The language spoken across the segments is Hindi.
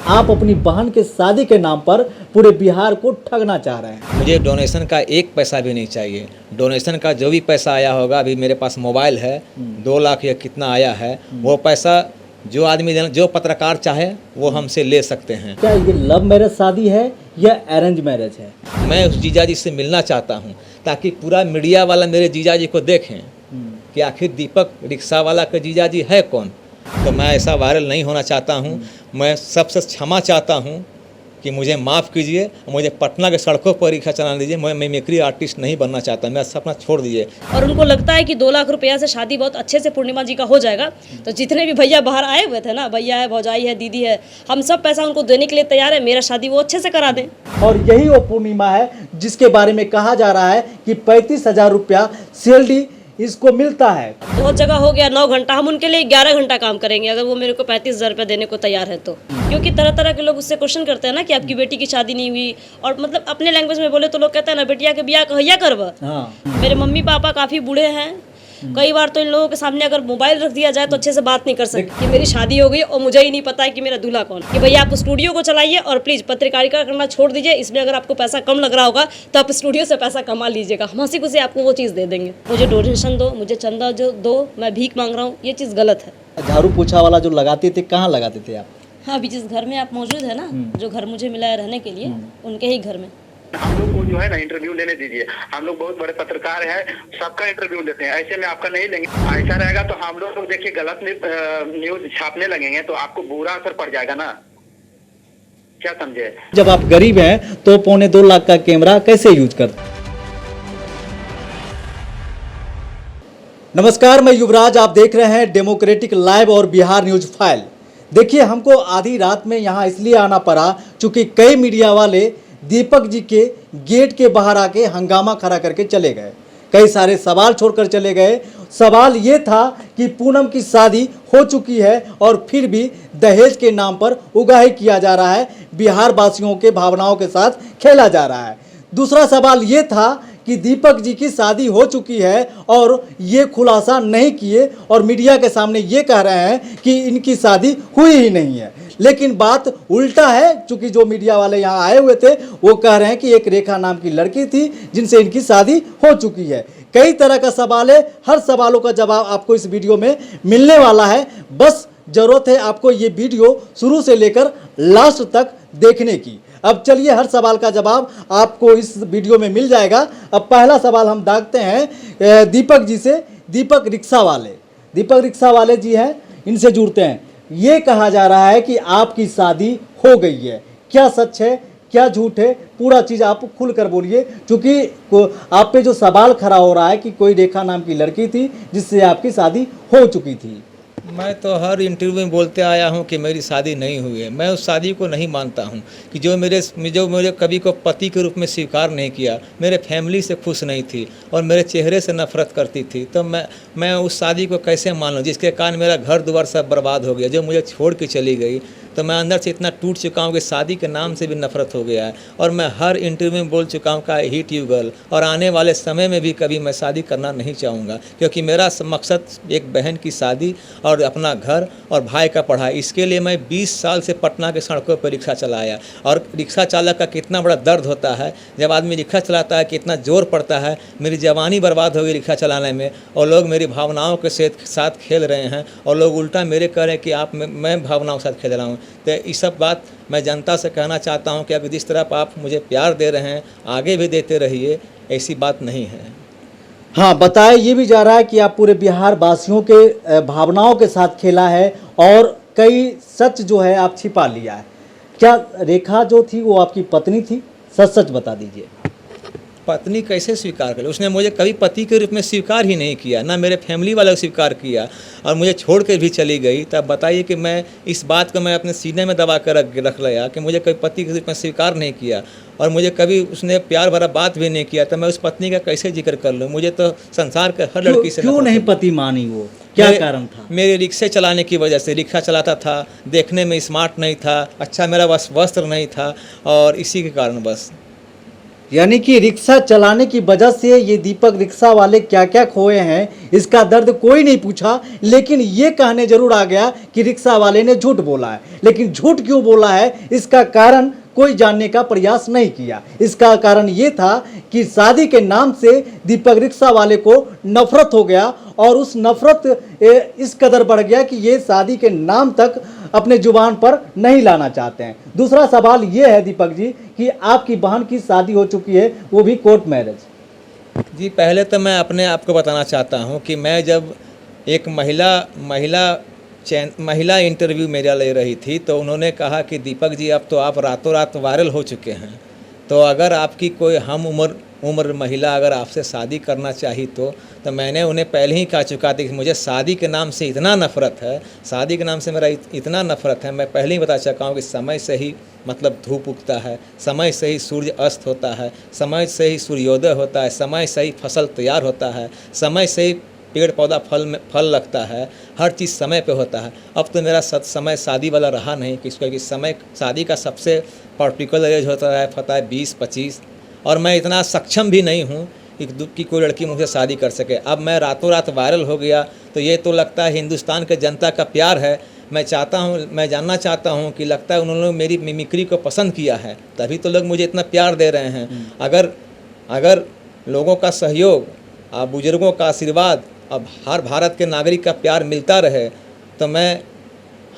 आप अपनी बहन के शादी के नाम पर पूरे बिहार को ठगना चाह रहे हैं। मुझे डोनेशन का एक पैसा भी नहीं चाहिए। डोनेशन का जो भी पैसा आया होगा, अभी मेरे पास मोबाइल है, 2 लाख या कितना आया है, वो पैसा जो आदमी जो पत्रकार चाहे वो हमसे ले सकते हैं। क्या ये लव मैरिज शादी है या अरेंज मैरिज है? मैं उस जीजा जी से मिलना चाहता हूँ ताकि पूरा मीडिया वाला मेरे जीजा जी को देखें कि आखिर दीपक रिक्शा वाला का जीजा जी है कौन। तो मैं ऐसा वायरल नहीं होना चाहता हूँ। मैं सबसे क्षमा चाहता हूँ कि मुझे माफ़ कीजिए, मुझे पटना के सड़कों पर रिक्शा चलाने दीजिए। मैं मिमिक्री आर्टिस्ट नहीं बनना चाहता, मैं सपना छोड़ दीजिए। और उनको लगता है कि 2 लाख रुपया से शादी बहुत अच्छे से पूर्णिमा जी का हो जाएगा। तो जितने भी भैया बाहर आए हुए थे ना, भैया है, भौजाई है, दीदी है, हम सब पैसा उनको देने के लिए तैयार है। मेरा शादी वो अच्छे से करा दें। और यही वो पूर्णिमा है जिसके बारे में कहा जा रहा है कि 35,000 रुपया सैलरी इसको मिलता है। बहुत जगह हो गया 9 घंटा, हम उनके लिए 11 घंटा काम करेंगे अगर वो मेरे को 35,000 रुपया देने को तैयार है तो। क्योंकि तरह तरह के लोग उससे क्वेश्चन करते हैं ना कि आपकी बेटी की शादी नहीं हुई, और मतलब अपने लैंग्वेज में बोले तो लोग कहते हैं ना, बेटिया के ब्याह कहिया करवा। मेरे मम्मी पापा काफ़ी बूढ़े हैं, कई बार तो इन लोगों के सामने अगर मोबाइल रख दिया जाए तो अच्छे से बात नहीं कर सकते कि मेरी शादी हो गई और मुझे ही नहीं पता है कि मेरा दूल्हा कौन। कि भैया आप स्टूडियो को चलाइए और प्लीज़ पत्रकारिता करना छोड़ दीजिए। इसमें अगर आपको पैसा कम लग रहा होगा तो आप स्टूडियो से पैसा कमा लीजिएगा, हम हंसी खुशी आपको वो चीज़ दे देंगे। मुझे डोनेशन दो, मुझे चंदा जो दो, मैं भीख मांग रहा हूँ, ये चीज़ गलत है। झाड़ू पोछा वाला जो लगाते थे, कहाँ लगाते थे आप? हाँ, अभी जिस घर में आप मौजूद है ना, जो घर मुझे मिला है रहने के लिए, उनके ही घर में। हम लोग को जो है ना इंटरव्यू लेने दीजिए। हम लोग बहुत बड़े पत्रकार हैं, सबका इंटरव्यू लेते हैं, ऐसे में आपका नहीं लेंगे। ऐसा रहेगा तो हम लोग देखिए गलत न्यूज छापने लगेंगे तो आपको बुरा असर पड़ जाएगा ना, क्या समझे। जब आप गरीब हैं तो 2.25 लाख का कैमरा कैसे यूज करते? नमस्कार, मैं युवराज, आप देख रहे हैं डेमोक्रेटिक लाइव और बिहार न्यूज फाइल। देखिए, हमको आधी रात में यहाँ इसलिए आना पड़ा क्योंकि कई मीडिया वाले दीपक जी के गेट के बाहर आके हंगामा खड़ा करके चले गए। कई सारे सवाल छोड़कर चले गए। सवाल ये था कि पूनम की शादी हो चुकी है और फिर भी दहेज के नाम पर उगाही किया जा रहा है, बिहार वासियों के भावनाओं के साथ खेला जा रहा है। दूसरा सवाल ये था कि दीपक जी की शादी हो चुकी है और ये खुलासा नहीं किए और मीडिया के सामने ये कह रहे हैं कि इनकी शादी हुई ही नहीं है। लेकिन बात उल्टा है, चूंकि जो मीडिया वाले यहाँ आए हुए थे वो कह रहे हैं कि एक रेखा नाम की लड़की थी जिनसे इनकी शादी हो चुकी है। कई तरह का सवाल है, हर सवालों का जवाब आपको इस वीडियो में मिलने वाला है। बस ज़रूरत है आपको ये वीडियो शुरू से लेकर लास्ट तक देखने की। अब चलिए, हर सवाल का जवाब आपको इस वीडियो में मिल जाएगा। अब पहला सवाल हम दागते हैं दीपक जी से। दीपक रिक्शा वाले जी हैं, इनसे जुड़ते हैं। ये कहा जा रहा है कि आपकी शादी हो गई है, क्या सच है क्या झूठ है? पूरा चीज़ आप खुल कर बोलिए, क्योंकि आप पे जो सवाल खड़ा हो रहा है कि कोई रेखा नाम की लड़की थी जिससे आपकी शादी हो चुकी थी। मैं तो हर इंटरव्यू में बोलते आया हूं कि मेरी शादी नहीं हुई है। मैं उस शादी को नहीं मानता हूं कि जो मेरे कभी को पति के रूप में स्वीकार नहीं किया, मेरे फैमिली से खुश नहीं थी और मेरे चेहरे से नफरत करती थी, तो मैं उस शादी को कैसे मान लूँ जिसके कारण मेरा घर द्वार सब बर्बाद हो गया। जो मुझे छोड़ के चली गई तो मैं अंदर से इतना टूट चुका हूँ कि शादी के नाम से भी नफरत हो गया है। और मैं हर इंटरव्यू में बोल चुका हूँ कि आई हेट यू गर्ल, और आने वाले समय में भी कभी मैं शादी करना नहीं चाहूँगा, क्योंकि मेरा मकसद एक बहन की शादी और अपना घर और भाई का पढ़ाई। इसके लिए मैं 20 साल से पटना के सड़कों पर रिक्शा चलाया। और रिक्शा चालक का कितना बड़ा दर्द होता है जब आदमी रिक्शा चलाता है, कितना जोर पड़ता है। मेरी जवानी बर्बाद हो गई रिक्शा चलाने में, और लोग मेरी भावनाओं के साथ खेल रहे हैं, और लोग उल्टा मेरे कह रहे हैं कि मैं भावनाओं के साथ खेल रहा हूँ। तो इस सब बात मैं जनता से कहना चाहता हूँ कि अगर जिस तरह आप मुझे प्यार दे रहे हैं आगे भी देते रहिए, ऐसी बात नहीं है। हाँ, बताया ये भी जा रहा है कि आप पूरे बिहार वासियों के भावनाओं के साथ खेला है और कई सच जो है आप छिपा लिया है। क्या रेखा जो थी वो आपकी पत्नी थी? सच बता दीजिए। पत्नी कैसे स्वीकार करे? उसने मुझे कभी पति के रूप में स्वीकार ही नहीं किया, ना मेरे फैमिली वालों को स्वीकार किया, और मुझे छोड़ कर भी चली गई। तब बताइए कि मैं इस बात को मैं अपने सीने में दबा कर रख लिया कि मुझे कभी पति के रूप में स्वीकार नहीं किया, और मुझे कभी उसने प्यार भरा बात भी नहीं किया। तो मैं उस पत्नी का कैसे जिक्र कर लूँ? मुझे तो संसार के हर लड़की से क्यों नहीं पति मानी? वो क्या कारण था? मेरे रिक्शे चलाने की वजह से। रिक्शा चलाता था, देखने में स्मार्ट नहीं था, अच्छा मेरा वस्त्र नहीं था, और इसी के कारण बस। यानी कि रिक्शा चलाने की वजह से ये दीपक रिक्शा वाले क्या क्या खोए हैं इसका दर्द कोई नहीं पूछा, लेकिन ये कहने जरूर आ गया कि रिक्शा वाले ने झूठ बोला है। लेकिन झूठ क्यों बोला है इसका कारण कोई जानने का प्रयास नहीं किया। इसका कारण ये था कि शादी के नाम से दीपक रिक्शा वाले को नफरत हो गया और उस नफरत इस कदर बढ़ गया कि ये शादी के नाम तक अपने जुबान पर नहीं लाना चाहते हैं। दूसरा सवाल ये है दीपक जी कि आपकी बहन की शादी हो चुकी है, वो भी कोर्ट मैरिज। जी, पहले तो मैं अपने आप को बताना चाहता हूँ कि मैं जब एक महिला इंटरव्यू मेरा ले रही थी तो उन्होंने कहा कि दीपक जी अब तो आप रातों रात वायरल हो चुके हैं, तो अगर आपकी कोई हम उम्र महिला अगर आपसे शादी करना चाहिए तो मैंने उन्हें पहले ही कह चुका था कि मुझे शादी के नाम से इतना नफ़रत है, शादी के नाम से मेरा इतना नफ़रत है। मैं पहले ही बता चुका हूँ कि समय से ही मतलब धूप उगता है, समय से ही सूर्य अस्त होता है, समय से ही सूर्योदय होता है, समय से ही फसल तैयार होता है, समय से ही पेड़ पौधा फल लगता है, हर चीज़ समय पे होता है। अब तो मेरा समय शादी वाला रहा नहीं कि समय शादी का सबसे पर्टिकुलर एज होता है 20-25, और मैं इतना सक्षम भी नहीं हूँ कि कोई लड़की मुझसे शादी कर सके। अब मैं रातों रात वायरल हो गया तो ये तो लगता है हिंदुस्तान के जनता का प्यार है। मैं जानना चाहता हूँ कि लगता है उन्होंने मेरी मिमिक्री को पसंद किया है, तभी तो लोग मुझे इतना प्यार दे रहे हैं। अगर लोगों का सहयोग, बुजुर्गों का आशीर्वाद, अब हर भारत के नागरिक का प्यार मिलता रहे तो मैं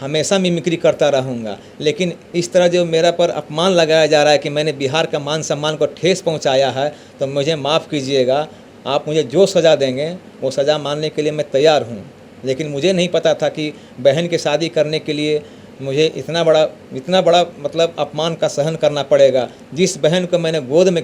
हमेशा मिमिक्री करता रहूँगा। लेकिन इस तरह जो मेरा पर अपमान लगाया जा रहा है कि मैंने बिहार का मान सम्मान को ठेस पहुँचाया है, तो मुझे माफ़ कीजिएगा। आप मुझे जो सज़ा देंगे वो सज़ा मानने के लिए मैं तैयार हूँ। लेकिन मुझे नहीं पता था कि बहन की शादी करने के लिए मुझे इतना बड़ा मतलब अपमान का सहन करना पड़ेगा। जिस बहन को मैंने गोद में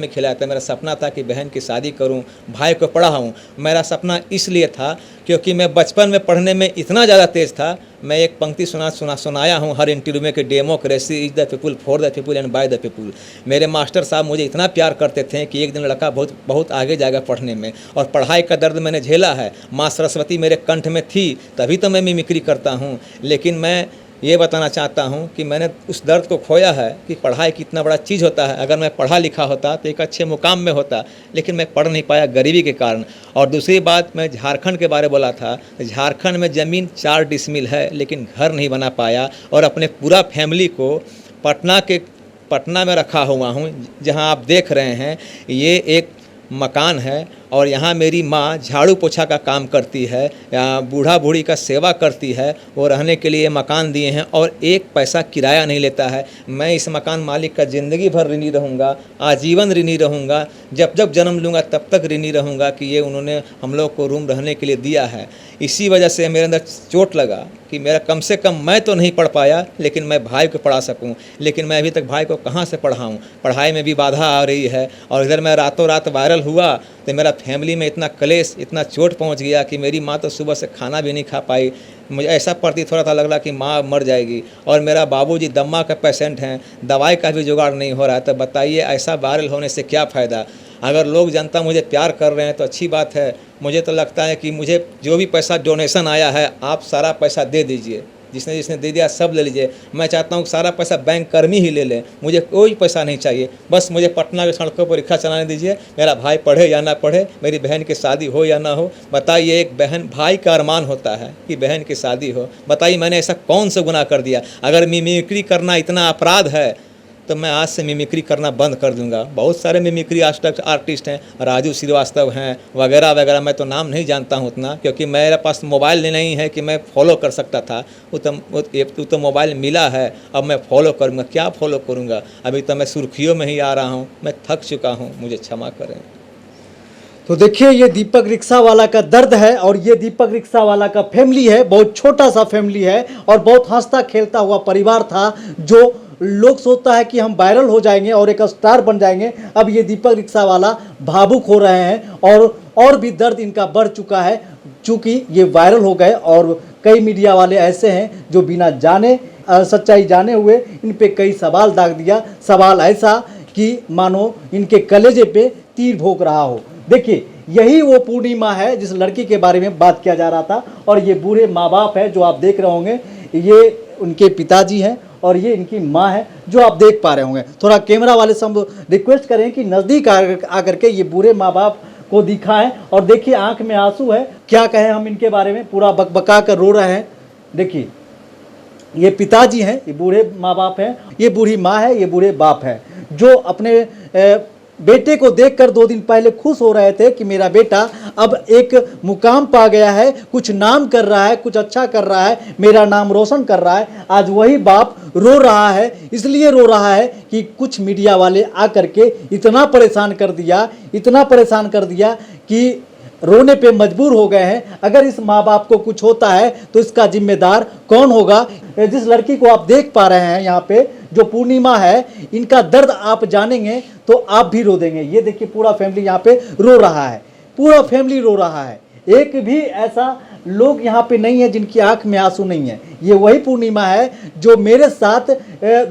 खिलाया था, मेरा सपना था कि बहन की शादी करूं, भाई को पढ़ाऊं। मेरा सपना इसलिए था क्योंकि मैं बचपन में पढ़ने में इतना ज़्यादा तेज़ था। मैं एक पंक्ति सुनाया हूं हर इंटरव्यू में कि democracy is the people, for the people and by the people. मेरे मास्टर साहब मुझे इतना प्यार करते थे कि एक दिन लड़का बहुत आगे जाएगा पढ़ने में, और पढ़ाई का दर्द मैंने झेला है। माँ सरस्वती मेरे कंठ में थी, तभी तो मैं मिमिक्री करता हूँ। लेकिन मैं ये बताना चाहता हूँ कि मैंने उस दर्द को खोया है कि पढ़ाई कितना बड़ा चीज़ होता है। अगर मैं पढ़ा लिखा होता तो एक अच्छे मुकाम में होता, लेकिन मैं पढ़ नहीं पाया गरीबी के कारण। और दूसरी बात, मैं झारखंड के बारे में बोला था, झारखंड में ज़मीन 4 डिसमिल है लेकिन घर नहीं बना पाया, और अपने पूरा फैमिली को पटना में रखा हुआ हूँ। जहाँ आप देख रहे हैं ये एक मकान है, और यहाँ मेरी माँ झाड़ू पोछा का काम करती है, बूढ़ा बूढ़ी का सेवा करती है। वो रहने के लिए मकान दिए हैं और 1 पैसा किराया नहीं लेता है। मैं इस मकान मालिक का ज़िंदगी भर ऋणी रहूँगा, आजीवन ऋणी रहूँगा। जब जब जन्म लूँगा तब तक ऋणी रहूँगा कि ये उन्होंने हम लोग को रूम रहने के लिए दिया है। इसी वजह से मेरे अंदर चोट लगा कि मेरा कम से कम मैं तो नहीं पढ़ पाया, लेकिन मैं भाई को पढ़ा सकूं। लेकिन मैं अभी तक भाई को कहां से पढ़ाऊं, पढ़ाई में भी बाधा आ रही है। और इधर मैं रातों रात वायरल हुआ तो मेरा फैमिली में इतना क्लेश, इतना चोट पहुंच गया कि मेरी माँ तो सुबह से खाना भी नहीं खा पाई। मुझे ऐसा प्रतीत हो रहा था, लग रहा कि माँ मर जाएगी। और मेरा बाबूजी दम्मा का पेशेंट हैं, दवाई का भी जुगाड़ नहीं हो रहा है। तो बताइए ऐसा वायरल होने से क्या फ़ायदा। अगर लोग जनता मुझे प्यार कर रहे हैं तो अच्छी बात है। मुझे तो लगता है कि मुझे जो भी पैसा डोनेशन आया है आप सारा पैसा दे दीजिए, जिसने दे दिया सब ले लीजिए। मैं चाहता हूँ सारा पैसा बैंक कर्मी ही ले लें, मुझे कोई पैसा नहीं चाहिए। बस मुझे पटना की सड़कों पर रिक्शा चलाने दीजिए। मेरा भाई पढ़े या ना पढ़े, मेरी बहन की शादी हो या ना हो। बताइए, एक बहन भाई का अरमान होता है कि बहन की शादी हो। बताइए मैंने ऐसा कौन सा गुनाह कर दिया। अगर मिमिक्री करना इतना अपराध है तो मैं आज से मिमिक्री करना बंद कर दूंगा। बहुत सारे मिमिक्री आर्टिस्ट हैं, राजू श्रीवास्तव हैं वगैरह वगैरह। मैं तो नाम नहीं जानता हूँ उतना, क्योंकि मेरे पास मोबाइल नहीं है कि मैं फॉलो कर सकता था। वो तो मोबाइल मिला है, अब मैं फॉलो करूँगा। क्या फॉलो करूँगा, अभी तो मैं सुर्खियों में ही आ रहा हूँ। मैं थक चुका हूँ, मुझे क्षमा करें। तो देखिए ये दीपक रिक्शा वाला का दर्द है, और ये दीपक रिक्शा वाला का फैमिली है। बहुत छोटा सा फैमिली है और बहुत हंसता खेलता हुआ परिवार था, जो लोग सोचता है कि हम वायरल हो जाएंगे और एक स्टार बन जाएंगे। अब ये दीपक रिक्शा वाला भावुक हो रहे हैं और भी दर्द इनका बढ़ चुका है, चूँकि ये वायरल हो गए। और कई मीडिया वाले ऐसे हैं जो बिना जाने सच्चाई जाने हुए इन पे कई सवाल दाग दिया। सवाल ऐसा कि मानो इनके कलेजे पे तीर भोंक रहा हो। देखिए यही वो पूर्णिमा है जिस लड़की के बारे में बात किया जा रहा था, और ये बूढ़े माँ बाप है जो आप देख रहे होंगे। ये उनके पिताजी हैं और ये इनकी माँ है जो आप देख पा रहे होंगे। थोड़ा कैमरा वाले से हम रिक्वेस्ट करें कि नज़दीक आकर के ये बूढ़े माँ बाप को दिखाएं और देखिए आंख में आंसू है। क्या कहें हम इनके बारे में, पूरा बकबका कर रो रहे हैं। देखिए ये पिताजी हैं, ये बूढ़े माँ बाप हैं, ये बूढ़ी माँ है, ये बूढ़े बाप है जो अपने बेटे को देखकर 2 दिन पहले खुश हो रहे थे कि मेरा बेटा अब एक मुकाम पा गया है, कुछ नाम कर रहा है, कुछ अच्छा कर रहा है, मेरा नाम रोशन कर रहा है। आज वही बाप रो रहा है, इसलिए रो रहा है कि कुछ मीडिया वाले आकर के इतना परेशान कर दिया कि रोने पे मजबूर हो गए हैं। अगर इस माँ बाप को कुछ होता है तो इसका जिम्मेदार कौन होगा। जिस लड़की को आप देख पा रहे हैं यहाँ पे जो पूर्णिमा है, इनका दर्द आप जानेंगे तो आप भी रो देंगे। ये देखिए पूरा फैमिली यहाँ पे रो रहा है, पूरा फैमिली रो रहा है। एक भी ऐसा लोग यहाँ पे नहीं है जिनकी आंख में आंसू नहीं है। ये वही पूर्णिमा है जो मेरे साथ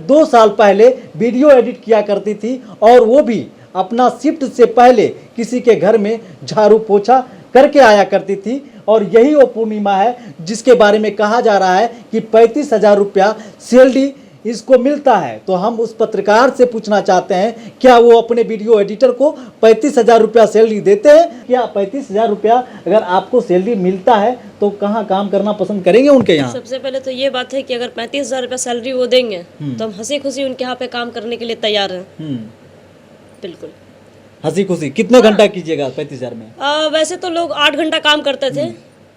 2 साल पहले वीडियो एडिट किया करती थी और वो भी अपना शिफ्ट से पहले किसी के घर में झाड़ू पोछा करके आया करती थी। और यही वो पूर्णिमा है जिसके बारे में कहा जा रहा है कि 35,000 रुपया सैलरी इसको मिलता है। तो हम उस पत्रकार से पूछना चाहते हैं, क्या वो अपने वीडियो एडिटर को 35,000 रुपया सैलरी देते हैं? क्या 35,000 रुपया अगर आपको सैलरी मिलता है तो कहाँ काम करना पसंद करेंगे उनके यहाँ? सबसे पहले तो ये बात है कि अगर 35,000 रुपया सैलरी वो देंगे तो हम हंसी खुशी उनके यहाँ पे काम करने के लिए तैयार हैं। बिल्कुल हंसी खुशी। कितने घंटा कीजिएगा 35,000 में? वैसे तो लोग 8 घंटा काम करते थे,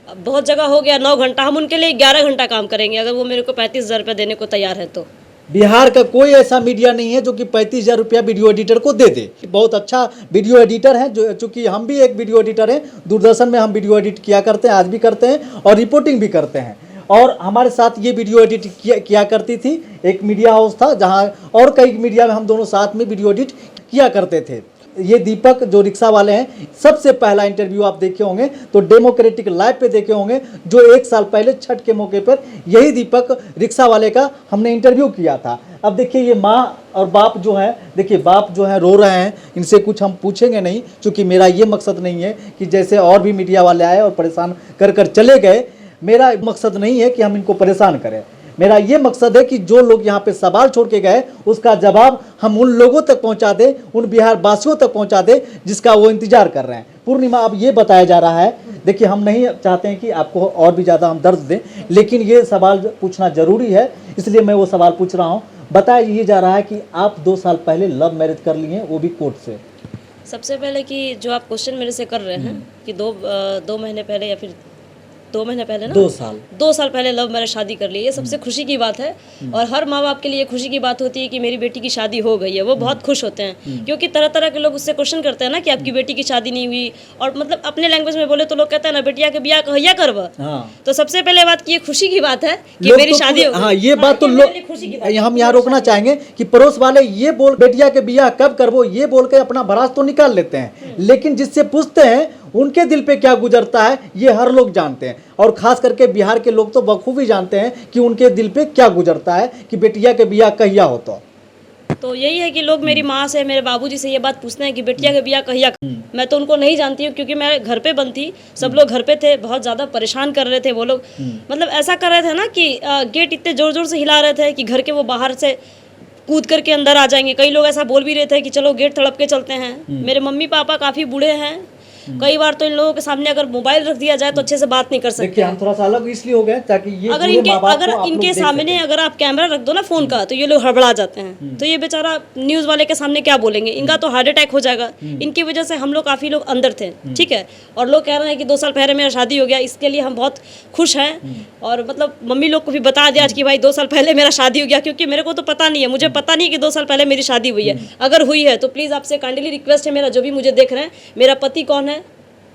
अब बहुत जगह हो गया 9 घंटा। हम उनके लिए 11 घंटा काम करेंगे अगर वो मेरे को 35,000 रुपया देने को तैयार है तो। बिहार का कोई ऐसा मीडिया नहीं है जो कि 35,000 रुपया वीडियो एडिटर को दे दे। बहुत अच्छा वीडियो एडिटर है, जो चूँकि हम भी एक वीडियो एडिटर हैं, दूरदर्शन में हम वीडियो एडिट किया करते हैं, आज भी करते हैं और रिपोर्टिंग भी करते हैं। और हमारे साथ ये वीडियो एडिट किया करती थी, एक मीडिया हाउस था जहाँ और कई मीडिया में हम दोनों साथ में वीडियो एडिट किया करते थे। ये दीपक जो रिक्शा वाले हैं, सबसे पहला इंटरव्यू आप देखे होंगे तो डेमोक्रेटिक लाइव पे देखे होंगे, जो 1 साल पहले छठ के मौके पर यही दीपक रिक्शा वाले का हमने इंटरव्यू किया था। अब देखिए ये माँ और बाप जो है, देखिए बाप जो है रो रहे हैं। इनसे कुछ हम पूछेंगे नहीं, क्योंकि मेरा ये मकसद नहीं है कि जैसे और भी मीडिया वाले आए और परेशान कर चले गए। मेरा मकसद नहीं है कि हम इनको परेशान करें। मेरा ये मकसद है कि जो लोग यहाँ पे सवाल छोड़ के गए उसका जवाब हम उन लोगों तक पहुँचा दें, उन बिहार वासियों तक पहुँचा दें जिसका वो इंतजार कर रहे हैं। पूर्णिमा, अब ये बताया जा रहा है, देखिए हम नहीं चाहते हैं कि आपको और भी ज़्यादा हम दर्द दें, लेकिन ये सवाल पूछना ज़रूरी है, इसलिए मैं वो सवाल पूछ रहा हूँ। बताया ये जा रहा है कि आप 2 साल पहले लव मैरिज कर लिए, वो भी कोर्ट से। सबसे पहले कि जो आप क्वेश्चन मेरे से कर रहे हैं कि 2 महीने पहले या फिर 2 महीने पहले ना 2 साल पहले लव मैरिज शादी कर ली, ये सबसे खुशी की बात है। और हर माँ बाप के लिए खुशी की बात होती है कि मेरी बेटी की शादी हो गई है, वो बहुत खुश होते हैं। क्योंकि तरह तरह के लोग उससे क्वेश्चन करते हैं ना कि आपकी बेटी की शादी नहीं हुई, और मतलब अपने लैंग्वेज में बोले तो लोग कहते हैं ना बेटिया के बिया कहिया करवा। तो सबसे पहले बात की ये खुशी की बात है कि मेरी शादी हो गई। हाँ, ये बात तो लोग, हम यहाँ रोकना चाहेंगे कि पड़ोस वाले ये बोल बेटिया के बिया कब करवो, ये बोल के अपना भरास तो निकाल लेते हैं, लेकिन जिससे पूछते हैं उनके दिल पे क्या गुजरता है ये हर लोग जानते हैं। और खास करके बिहार के लोग तो बखूबी जानते हैं कि उनके दिल पे क्या गुजरता है कि बेटिया के बिया कहिया हो। तो यही है कि लोग मेरी माँ से, मेरे बाबूजी से ये बात पूछते हैं कि बेटिया के बिया कहिया। मैं तो उनको नहीं जानती हूँ, क्योंकि मैं घर पे बंद थी, सब लोग घर पे थे, बहुत ज़्यादा परेशान कर रहे थे वो लोग। मतलब ऐसा कर रहे थे ना कि गेट इतने ज़ोर ज़ोर से हिला रहे थे कि घर के वो बाहर से कूद करके अंदर आ जाएंगे। कई लोग ऐसा बोल भी रहे थे कि चलो गेट तड़प के चलते हैं। मेरे मम्मी पापा काफ़ी बूढ़े हैं, कई बार तो इन लोगों के सामने अगर मोबाइल रख दिया जाए तो अच्छे से बात नहीं कर सकते। हम थोड़ा सा अलग इसलिए हो गए ताकि ये अगर इनके सामने अगर आप कैमरा रख दो ना फोन का तो ये लोग हड़बड़ा जाते हैं। तो ये बेचारा न्यूज़ वाले के सामने क्या बोलेंगे, इनका तो हार्ट अटैक हो जाएगा। इनकी वजह से हम लोग काफ़ी लोग अंदर थे, ठीक है। और लोग कह रहे हैं कि 2 साल पहले मेरा शादी हो गया, इसके लिए हम बहुत खुश हैं। और मतलब मम्मी लोग को भी बता दिया आज कि भाई 2 साल पहले मेरा शादी हो गया, क्योंकि मेरे को तो पता नहीं है, मुझे पता नहीं कि 2 साल पहले मेरी शादी हुई है। अगर हुई है तो प्लीज़ आपसे काइंडली रिक्वेस्ट है, मेरा जो भी मुझे देख रहे हैं, मेरा पति कौन है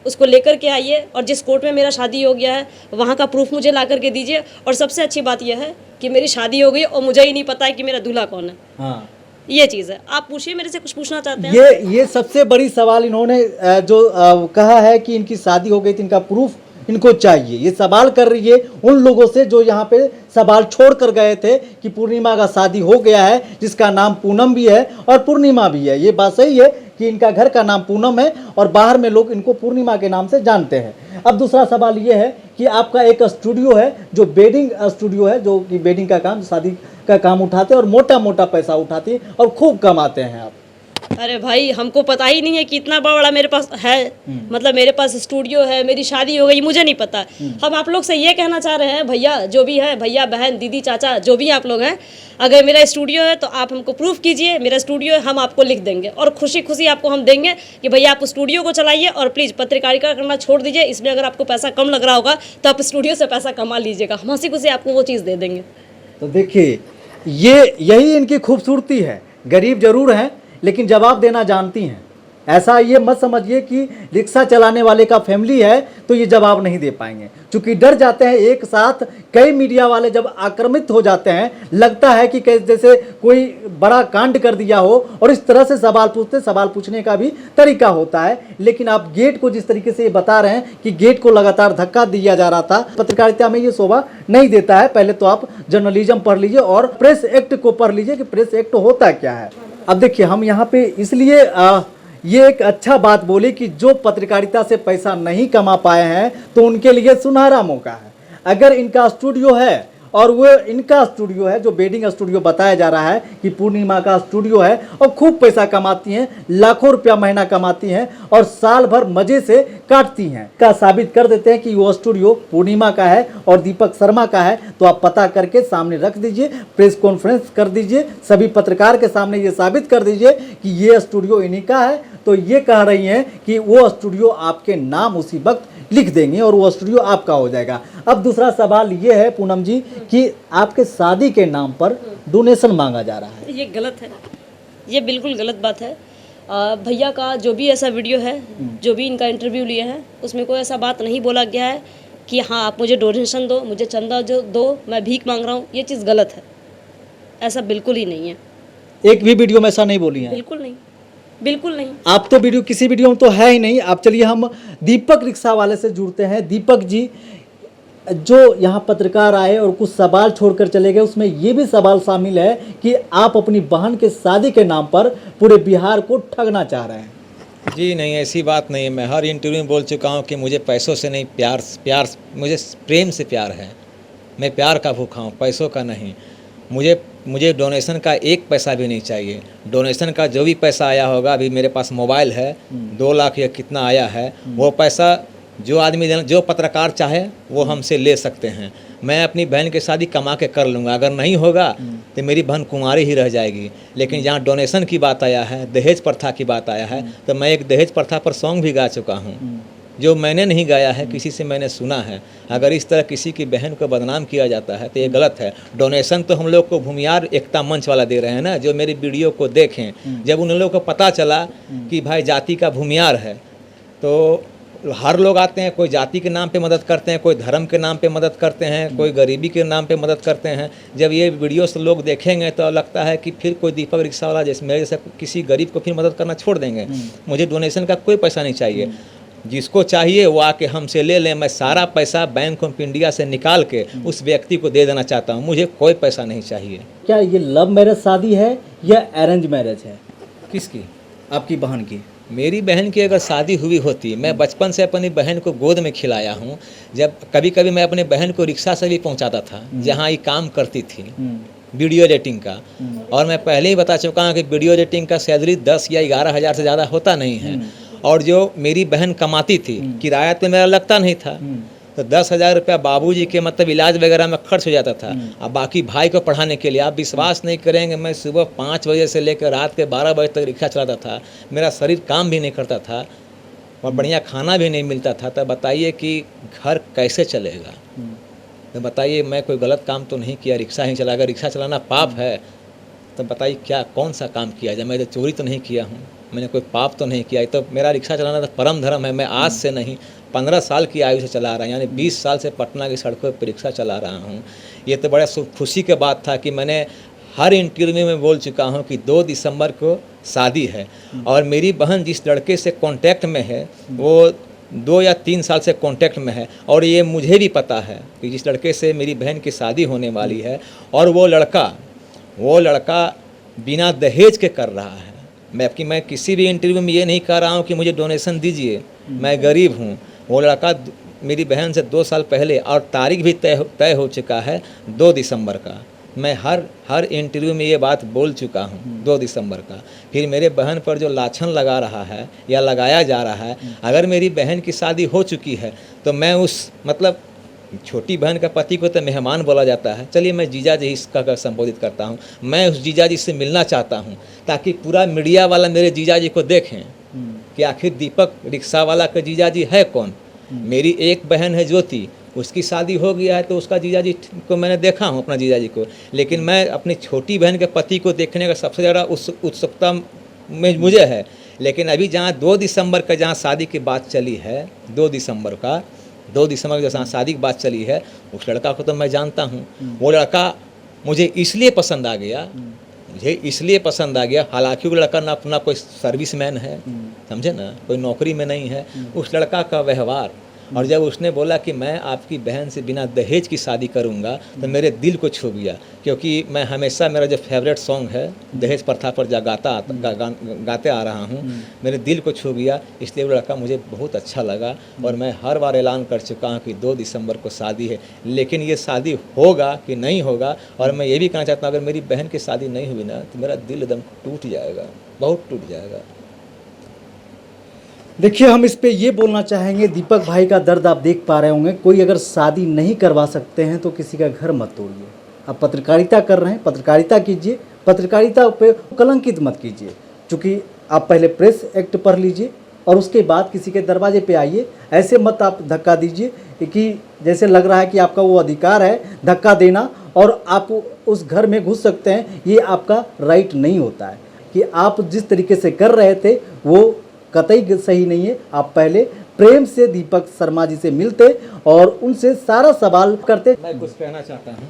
उसको लेकर के आइए, और जिस कोर्ट में मेरा शादी हो गया है वहाँ का प्रूफ मुझे ला करके दीजिए। और सबसे अच्छी बात यह है कि मेरी शादी हो गई और मुझे ही नहीं पता है कि मेरा दूल्हा कौन है। हाँ, ये चीज़ है। आप पूछिए, मेरे से कुछ पूछना चाहते हैं? ये सबसे बड़ी सवाल इन्होंने जो कहा है कि इनकी शादी हो गई थी, इनका प्रूफ इनको चाहिए। ये सवाल कर रही है उन लोगों से जो यहाँ पे सवाल छोड़ कर गए थे कि पूर्णिमा का शादी हो गया है, जिसका नाम पूनम भी है और पूर्णिमा भी है। ये बात सही है कि इनका घर का नाम पूनम है और बाहर में लोग इनको पूर्णिमा के नाम से जानते हैं। अब दूसरा सवाल ये है कि आपका एक स्टूडियो है जो वेडिंग स्टूडियो है, जो कि वेडिंग का काम, शादी का काम उठाते हैं और मोटा मोटा पैसा उठाते हैं और खूब कमाते हैं आप। अरे भाई, हमको पता ही नहीं है कि इतना बड़ा मेरे पास है। मतलब मेरे पास स्टूडियो है, मेरी शादी हो गई, मुझे नहीं पता। हम आप लोग से ये कहना चाह रहे हैं, भैया जो भी है, भैया बहन दीदी चाचा जो भी आप लोग हैं, अगर मेरा स्टूडियो है तो आप हमको प्रूफ कीजिए मेरा स्टूडियो है, हम आपको लिख देंगे और खुशी खुशी आपको हम देंगे कि भैया आप स्टूडियो को चलाइए और प्लीज़ पत्रकारिता करना छोड़ दीजिए। इसमें अगर आपको पैसा कम लग रहा होगा तो आप स्टूडियो से पैसा कमा लीजिएगा, हम हंसी खुशी आपको वो चीज़ दे देंगे। तो देखिए, यही इनकी खूबसूरती है। गरीब जरूर हैं लेकिन जवाब देना जानती हैं। ऐसा ये मत समझिए कि रिक्शा चलाने वाले का फैमिली है तो ये जवाब नहीं दे पाएंगे, क्योंकि डर जाते हैं। एक साथ कई मीडिया वाले जब आक्रामित हो जाते हैं, लगता है कि जैसे कोई बड़ा कांड कर दिया हो और इस तरह से सवाल पूछते। सवाल पूछने का भी तरीका होता है, लेकिन आप गेट को जिस तरीके से बता रहे हैं कि गेट को लगातार धक्का दिया जा रहा था, पत्रकारिता में ये शोभा नहीं देता है। पहले तो आप जर्नलिज्म पढ़ लीजिए और प्रेस एक्ट को पढ़ लीजिए कि प्रेस एक्ट होता क्या है। अब देखिए, हम यहाँ पे इसलिए ये एक अच्छा बात बोली कि जो पत्रकारिता से पैसा नहीं कमा पाए हैं तो उनके लिए सुनहरा मौका है। अगर इनका स्टूडियो है और वो इनका स्टूडियो है जो वेडिंग स्टूडियो बताया जा रहा है कि पूर्णिमा का स्टूडियो है और खूब पैसा कमाती हैं, लाखों रुपया महीना कमाती हैं और साल भर मजे से काटती हैं, का साबित कर देते हैं कि वो स्टूडियो पूर्णिमा का है और दीपक शर्मा का है। तो आप पता करके सामने रख दीजिए, प्रेस कॉन्फ्रेंस कर दीजिए, सभी पत्रकार के सामने ये साबित कर दीजिए कि ये स्टूडियो इन्हीं का है। तो ये कह रही हैं कि वो स्टूडियो आपके नाम उसी वक्त लिख देंगे और वो स्टूडियो आपका हो जाएगा। अब दूसरा सवाल ये है पूनम जी कि आपके शादी के नाम पर डोनेशन मांगा जा रहा है। ये गलत है, ये बिल्कुल गलत बात है। भैया का जो भी ऐसा वीडियो है, जो भी इनका इंटरव्यू लिया है, उसमें कोई ऐसा बात नहीं बोला गया है कि हाँ आप मुझे डोनेशन दो, मुझे चंदा जो दो, मैं भीख मांग रहा हूँ। ये चीज़ गलत है, ऐसा बिल्कुल ही नहीं है। एक भी वीडियो में ऐसा नहीं बोली है? बिल्कुल नहीं, बिल्कुल नहीं। आप तो वीडियो किसी वीडियो में तो है ही नहीं। आप चलिए हम दीपक रिक्शा वाले से जुड़ते हैं। दीपक जी, जो यहाँ पत्रकार आए और कुछ सवाल छोड़कर चले गए, उसमें ये भी सवाल शामिल है कि आप अपनी बहन के शादी के नाम पर पूरे बिहार को ठगना चाह रहे हैं। जी नहीं, ऐसी बात नहीं है। मैं हर इंटरव्यू में बोल चुका हूँ कि मुझे पैसों से नहीं, प्यार मुझे प्रेम से प्यार है। मैं प्यार का भूखा हूँ, पैसों का नहीं। मुझे डोनेशन का एक पैसा भी नहीं चाहिए। डोनेशन का जो भी पैसा आया होगा, अभी मेरे पास मोबाइल है, 2 लाख या कितना आया है, वो पैसा जो आदमी देना, जो पत्रकार चाहे वो हमसे ले सकते हैं। मैं अपनी बहन की शादी कमा के कर लूँगा। अगर नहीं होगा तो मेरी बहन कुंवारी ही रह जाएगी। लेकिन जहाँ डोनेशन की बात आया है, दहेज प्रथा की बात आया है, तो मैं एक दहेज प्रथा पर सॉन्ग भी गा चुका हूँ, जो मैंने नहीं गाया है, किसी से मैंने सुना है। अगर इस तरह किसी की बहन को बदनाम किया जाता है तो ये गलत है। डोनेशन तो हम लोग को भूमियार एकता मंच वाला दे रहे हैं ना, जो मेरी वीडियो को देखें। जब उन लोगों को पता चला कि भाई जाति का भूमियार है, तो हर लोग आते हैं, कोई जाति के नाम पे मदद करते हैं, कोई धर्म के नाम पे मदद करते हैं, कोई गरीबी के नाम पे मदद करते हैं। जब ये वीडियो से लोग देखेंगे तो लगता है कि फिर कोई दीपक रिक्शा वाला जैसे मेरे जैसे किसी गरीब को फिर मदद करना छोड़ देंगे। मुझे डोनेशन का कोई पैसा नहीं चाहिए। जिसको चाहिए वो आके हमसे ले लें। मैं सारा पैसा बैंक ऑफ इंडिया से निकाल के उस व्यक्ति को दे देना चाहता हूँ। मुझे कोई पैसा नहीं चाहिए। क्या ये लव मैरिज शादी है या अरेंज मैरिज है? किसकी? आपकी बहन की। मेरी बहन की अगर शादी हुई होती, मैं बचपन से अपनी बहन को गोद में खिलाया हूँ। जब कभी कभी मैं अपने बहन को रिक्शा से भी पहुँचाता था जहाँ ये काम करती थी, वीडियो एडिटिंग का। और मैं पहले ही बता चुका हूँ कि वीडियो एडिटिंग का सैलरी 10 या 11 हज़ार से ज़्यादा होता नहीं है। और जो मेरी बहन कमाती थी, किराया तो मेरा लगता नहीं था, तो 10,000 रुपया बाबूजी के मतलब इलाज वगैरह में खर्च हो जाता था। अब बाकी भाई को पढ़ाने के लिए आप विश्वास नहीं करेंगे, मैं सुबह 5 बजे से लेकर रात के 12 बजे तक रिक्शा चलाता था। मेरा शरीर काम भी नहीं करता था और बढ़िया खाना भी नहीं मिलता था। तब बताइए कि घर कैसे चलेगा? तो बताइए, मैं कोई गलत काम तो नहीं किया, रिक्शा ही चला। अगर रिक्शा चलाना पाप है तो बताइए क्या कौन सा काम किया जाए? मैं तो चोरी तो नहीं किया हूँ, मैंने कोई पाप तो नहीं किया। तो मेरा रिक्शा चलाना तो परम धर्म है। मैं आज से नहीं 15 साल की आयु से चला रहा हूँ, यानी 20 साल से पटना की सड़कों पर रिक्शा चला रहा हूँ। ये तो बड़ा खुशी की बात था कि मैंने हर इंटरव्यू में बोल चुका हूँ कि 2 दिसंबर को शादी है। और मेरी बहन जिस लड़के से कांटेक्ट में है वो 2 या 3 साल से कांटेक्ट में है। और ये मुझे भी पता है कि जिस लड़के से मेरी बहन की शादी होने वाली है, और वो लड़का बिना दहेज के कर रहा है। मैं किसी भी इंटरव्यू में ये नहीं कह रहा हूँ कि मुझे डोनेशन दीजिए, मैं गरीब हूँ। वो लड़का मेरी बहन से 2 साल पहले, और तारीख भी तय हो चुका है 2 दिसंबर का। मैं हर इंटरव्यू में ये बात बोल चुका हूँ 2 दिसंबर का। फिर मेरे बहन पर जो लाछन लगा रहा है या लगाया जा रहा है, अगर मेरी बहन की शादी हो चुकी है तो मैं उस मतलब छोटी बहन का पति को तो मेहमान बोला जाता है, चलिए मैं जीजा जी इसका संबोधित करता हूँ। मैं उस जीजा जी से मिलना चाहता हूँ ताकि पूरा मीडिया वाला मेरे जीजा जी को देखें कि आखिर दीपक रिक्शा वाला का जीजा जी है कौन। मेरी एक बहन है ज्योति, उसकी शादी हो गया है तो उसका जीजा जी को मैंने देखा हूँ, अपना जीजा जी को। लेकिन मैं अपनी छोटी बहन के पति को देखने का सबसे ज़्यादा उत्सुकता में मुझे है। लेकिन अभी जहाँ 2 दिसंबर का जहाँ शादी की बात चली है, 2 दिसंबर का जहाँ शादी की बात चली है, उस लड़का को तो मैं जानता हूँ। वो लड़का मुझे इसलिए पसंद आ गया, हालांकि वो लड़का ना कोई सर्विसमैन है, समझे ना, कोई नौकरी में नहीं है। उस लड़का का व्यवहार, और जब उसने बोला कि मैं आपकी बहन से बिना दहेज की शादी करूंगा, तो मेरे दिल को छू गया। क्योंकि मैं हमेशा, मेरा जो फेवरेट सॉन्ग है दहेज प्रथा पर गाते आ रहा हूँ, मेरे दिल को छू गया। इसलिए वो लड़का मुझे बहुत अच्छा लगा। और मैं हर बार ऐलान कर चुका हूँ कि 2 दिसंबर को शादी है। लेकिन ये शादी होगा कि नहीं होगा, और मैं ये भी कहना चाहता हूँ, अगर मेरी बहन की शादी नहीं हुई ना तो मेरा दिल एकदम टूट जाएगा, बहुत टूट जाएगा। देखिए, हम इस पे ये बोलना चाहेंगे, दीपक भाई का दर्द आप देख पा रहे होंगे। कोई अगर शादी नहीं करवा सकते हैं तो किसी का घर मत तोड़िए। आप पत्रकारिता कर रहे हैं, पत्रकारिता कीजिए, पत्रकारिता पे कलंकित मत कीजिए। क्योंकि आप पहले प्रेस एक्ट पढ़ लीजिए और उसके बाद किसी के दरवाजे पे आइए। ऐसे मत आप धक्का दीजिए कि जैसे लग रहा है कि आपका वो अधिकार है धक्का देना और आप उस घर में घुस सकते हैं। ये आपका राइट नहीं होता है। कि आप जिस तरीके से कर रहे थे वो कतई सही नहीं है। आप पहले प्रेम से दीपक शर्मा जी से मिलते और उनसे सारा सवाल करते। मैं कुछ कहना चाहता हूँ,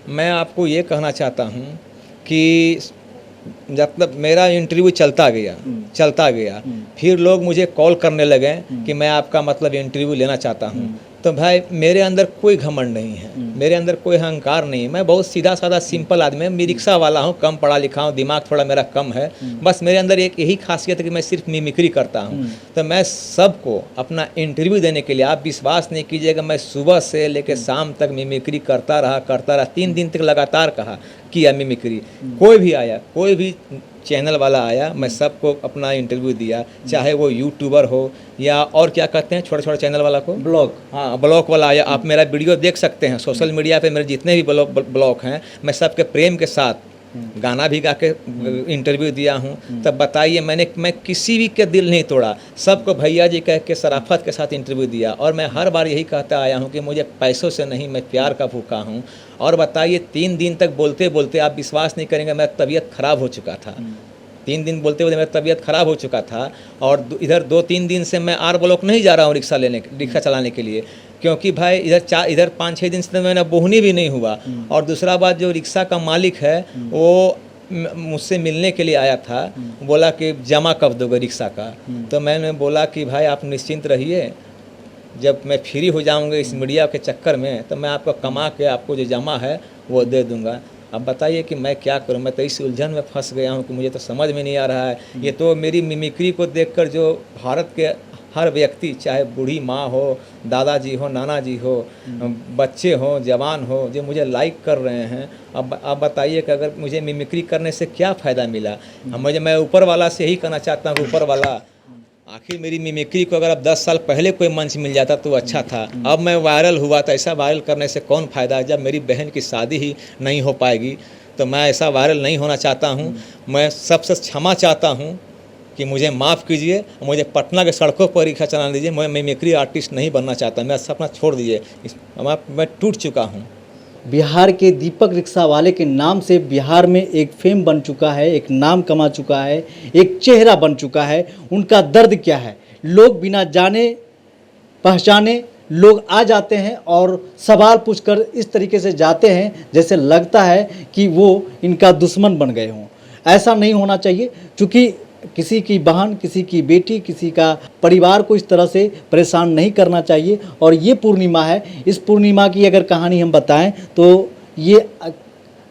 मैं आपको ये कहना चाहता हूँ कि मतलब मेरा इंटरव्यू चलता गया, फिर लोग मुझे कॉल करने लगे कि मैं आपका मतलब इंटरव्यू लेना चाहता हूँ। तो भाई, मेरे अंदर कोई घमंड नहीं है, मेरे अंदर कोई अहंकार नहीं है। मैं बहुत सीधा साधा सिंपल आदमी है। मैं रिक्शा वाला हूँ, कम पढ़ा लिखा हूँ, दिमाग थोड़ा मेरा कम है। बस मेरे अंदर एक यही खासियत है कि मैं सिर्फ मिमिक्री करता हूँ। तो मैं सबको अपना इंटरव्यू देने के लिए, आप विश्वास नहीं कीजिएगा, मैं सुबह से लेकर शाम तक मिमिक्री करता रहा। 3 दिन तक लगातार किया मिमिक्री। कोई भी आया, कोई भी चैनल वाला आया, मैं सबको अपना इंटरव्यू दिया, चाहे वो यूट्यूबर हो या और क्या कहते हैं छोटे छोटे चैनल वाला को, ब्लॉग, हाँ ब्लॉग वाला आया। आप मेरा वीडियो देख सकते हैं सोशल मीडिया पे, मेरे जितने भी ब्लॉग हैं, मैं सबके प्रेम के साथ गाना भी गा के इंटरव्यू दिया हूँ। तब बताइए, मैं किसी भी के दिल नहीं तोड़ा, सबको भैया जी कह के शराफत के साथ इंटरव्यू दिया। और मैं हर बार यही कहता आया हूँ कि मुझे पैसों से नहीं, मैं प्यार का भूखा हूँ। और बताइए, 3 दिन तक बोलते बोलते, आप विश्वास नहीं करेंगे, मेरा तबीयत ख़राब हो चुका था। 3 दिन बोलते बोलते मेरा तबीयत ख़राब हो चुका था। और इधर 2-3 दिन से मैं आर ब्लॉक नहीं जा रहा हूँ रिक्शा चलाने के लिए, क्योंकि भाई इधर 5-6 दिन से तो मैंने बोहनी भी नहीं हुआ। और दूसरा बात, जो रिक्शा का मालिक है वो मुझसे मिलने के लिए आया था, बोला कि जमा कब दोगे रिक्शा का। तो मैंने बोला कि भाई आप निश्चिंत रहिए, जब मैं फ्री हो जाऊंगा इस मीडिया के चक्कर में तो मैं आपको कमा के आपको जो जमा है वो दे दूंगा। अब बताइए कि मैं क्या करूं, मैं तो इस उलझन में फंस गया हूं कि मुझे तो समझ में नहीं आ रहा है। ये तो मेरी मिमिक्री को देखकर जो भारत के हर व्यक्ति, चाहे बूढ़ी माँ हो, दादाजी हो, नाना जी हो, बच्चे हो, जवान हो, जो मुझे लाइक कर रहे हैं। अब आप बताइए कि अगर मुझे मिमिक्री करने से क्या फ़ायदा मिला। मैं ऊपर वाला से यही कहना चाहता हूँ, ऊपर वाला, आखिर मेरी मिमिक्री को अगर अब 10 साल पहले कोई मंच मिल जाता तो अच्छा था। अब मैं वायरल हुआ तो ऐसा वायरल करने से कौन फ़ायदा, जब मेरी बहन की शादी ही नहीं हो पाएगी। तो मैं ऐसा वायरल नहीं होना चाहता हूँ। मैं सबसे क्षमा चाहता हूँ कि मुझे माफ़ कीजिए, मुझे पटना के सड़कों पर रिक्शा चलाने दीजिए। मैं मिमिक्री आर्टिस्ट नहीं बनना चाहता, मेरा सपना छोड़ दीजिए, मैं टूट चुका हूँ। बिहार के दीपक रिक्शा वाले के नाम से बिहार में एक फेम बन चुका है, एक नाम कमा चुका है, एक चेहरा बन चुका है। उनका दर्द क्या है, लोग बिना जाने पहचाने लोग आ जाते हैं और सवाल पूछकर इस तरीके से जाते हैं जैसे लगता है कि वो इनका दुश्मन बन गए हों। ऐसा नहीं होना चाहिए, क्योंकि किसी की बहन, किसी की बेटी, किसी का परिवार को इस तरह से परेशान नहीं करना चाहिए। और ये पूर्णिमा है, इस पूर्णिमा की अगर कहानी हम बताएं तो ये